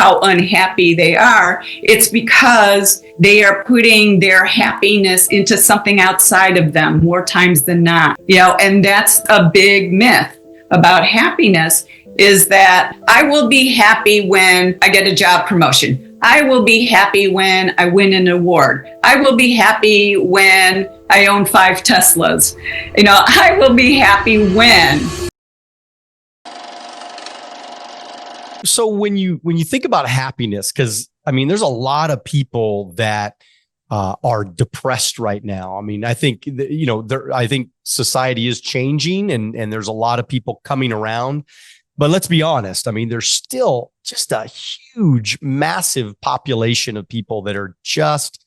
how unhappy they are, it's because they are putting their happiness into something outside of them more times than not. And that's a big myth about happiness, is that I will be happy when I get a job promotion. I will be happy when I win an award. I will be happy when I own 5 Teslas. I will be happy when. So when you think about happiness, because there's a lot of people that are depressed right now. I think I think society is changing, and there's a lot of people coming around. But let's be honest. There's still just a huge, massive population of people that are just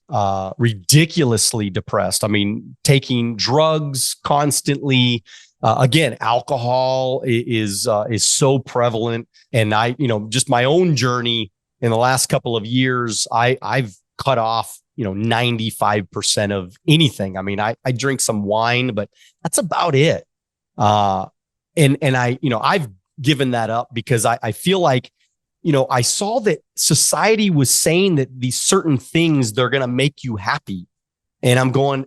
ridiculously depressed. Taking drugs constantly. Again, alcohol is so prevalent, and just my own journey in the last couple of years, I've cut off 95% of anything. I drink some wine, but that's about it. And I've given that up because I feel like, I saw that society was saying that these certain things, they're going to make you happy. And I'm going,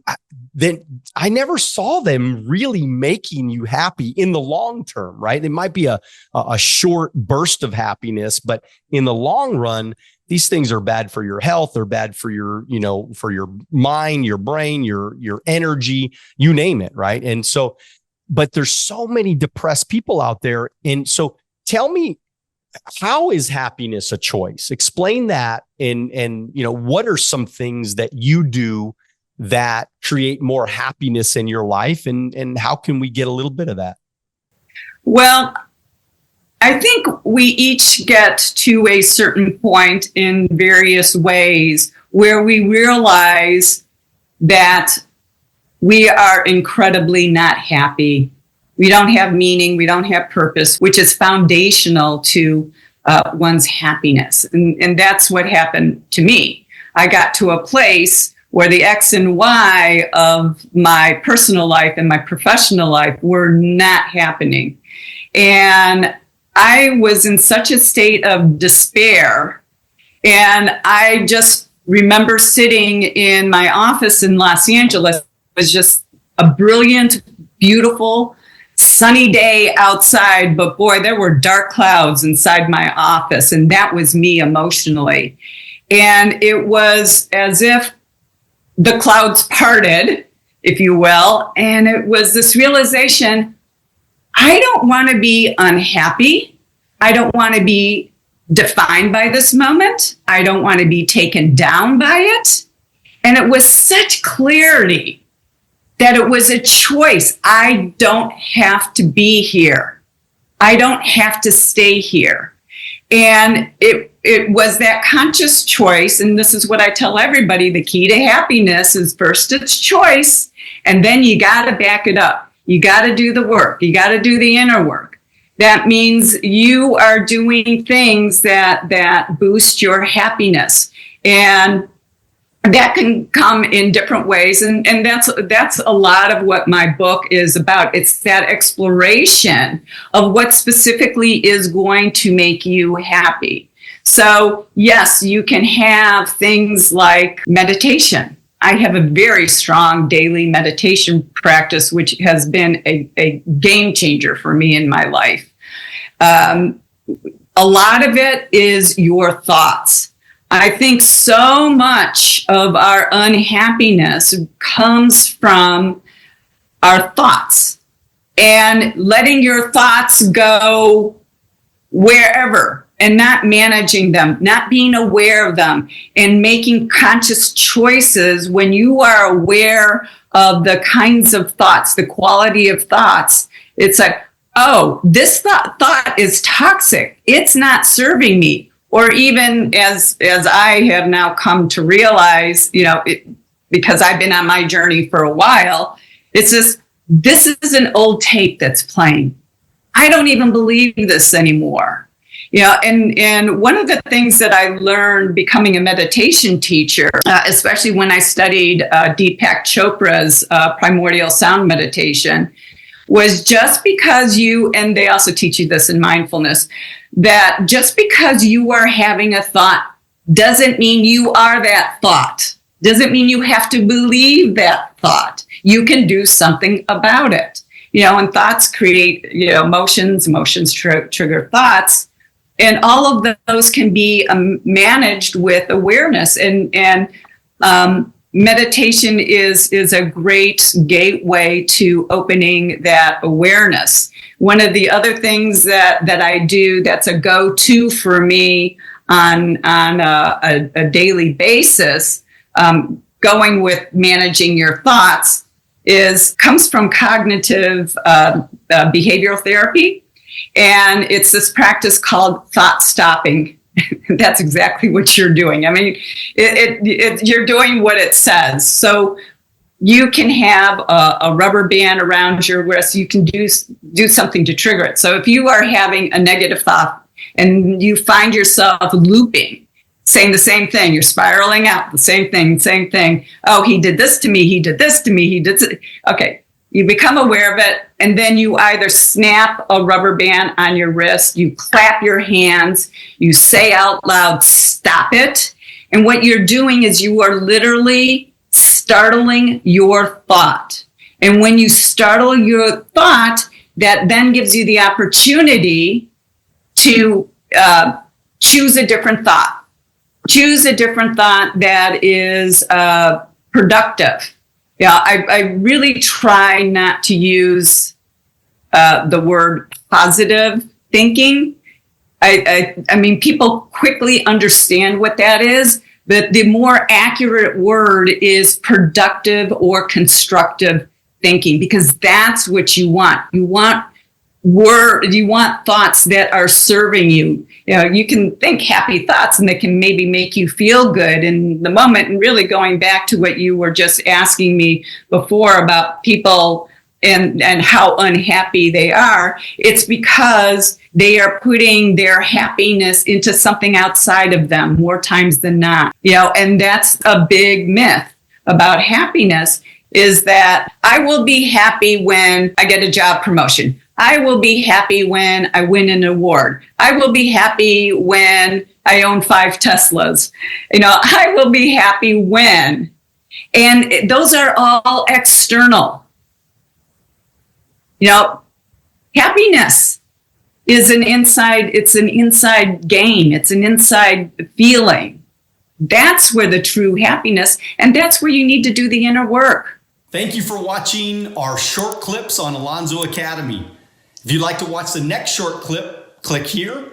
then I never saw them really making you happy in the long term, right? It might be a short burst of happiness, but in the long run, these things are bad for your health. They're bad for your, for your mind, your brain, your energy, you name it, right? And so, but there's so many depressed people out there. And so tell me, how is happiness a choice? Explain that. And what are some things that you do that create more happiness in your life, and how can we get a little bit of that? Well, I think we each get to a certain point in various ways where we realize that we are incredibly not happy. We don't have meaning, we don't have purpose, which is foundational to one's happiness. And that's what happened to me. I got to a place where the X and Y of my personal life and my professional life were not happening. And I was in such a state of despair. And I just remember sitting in my office in Los Angeles. It was just a brilliant, beautiful, sunny day outside. But boy, there were dark clouds inside my office. And that was me emotionally. And it was as if the clouds parted, if you will. And it was this realization, I don't want to be unhappy. I don't want to be defined by this moment. I don't want to be taken down by it. And it was such clarity that it was a choice. I don't have to be here. I don't have to stay here. And it was that conscious choice. And this is what I tell everybody. The key to happiness is first it's choice. And then you got to back it up. You got to do the work. You got to do the inner work. That means you are doing things that boost your happiness. And that can come in different ways. And that's a lot of what my book is about. It's that exploration of what specifically is going to make you happy. So yes, you can have things like meditation. I have a very strong daily meditation practice, which has been a game changer for me in my life. A lot of it is your thoughts. I think so much of our unhappiness comes from our thoughts and letting your thoughts go wherever and not managing them, not being aware of them, and making conscious choices when you are aware of the kinds of thoughts, the quality of thoughts. It's like, oh, this thought is toxic. It's not serving me. Or even as I have now come to realize, because I've been on my journey for a while, it's just, this is an old tape that's playing. I don't even believe this anymore. And one of the things that I learned becoming a meditation teacher, especially when I studied Deepak Chopra's primordial sound meditation, was just because you, and they also teach you this in mindfulness, that just because you are having a thought doesn't mean you are that thought. Doesn't mean you have to believe that thought. You can do something about it. And thoughts create, emotions trigger thoughts. And all of those can be managed with awareness. And meditation is a great gateway to opening that awareness. One of the other things that I do that's a go-to for me on a daily basis, going with managing your thoughts, comes from cognitive behavioral therapy. And it's this practice called thought stopping. That's exactly what you're doing. I mean, you're doing what it says. So you can have a rubber band around your wrist. You can do something to trigger it. So if you are having a negative thought and you find yourself looping, saying the same thing, you're spiraling out, the same thing. Oh, he did this to me. He did this to me. He did this. Okay. You become aware of it, and then you either snap a rubber band on your wrist, you clap your hands, you say out loud, stop it. And what you're doing is you are literally startling your thought. And when you startle your thought, that then gives you the opportunity to choose a different thought. Choose a different thought that is productive. Yeah, I really try not to use the word positive thinking. I mean, people quickly understand what that is, but the more accurate word is productive or constructive thinking, because that's what you want. You want thoughts that are serving you. You can think happy thoughts and they can maybe make you feel good in the moment. And really going back to what you were just asking me before about people and how unhappy they are, it's because they are putting their happiness into something outside of them more times than not. And that's a big myth about happiness, is that I will be happy when I get a job promotion. I will be happy when I win an award. I will be happy when I own 5 Teslas. I will be happy when. And those are all external. Happiness is it's an inside game. It's an inside feeling. That's where the true happiness, and that's where you need to do the inner work. Thank you for watching our short clips on Alonzo Academy. If you'd like to watch the next short clip, click here.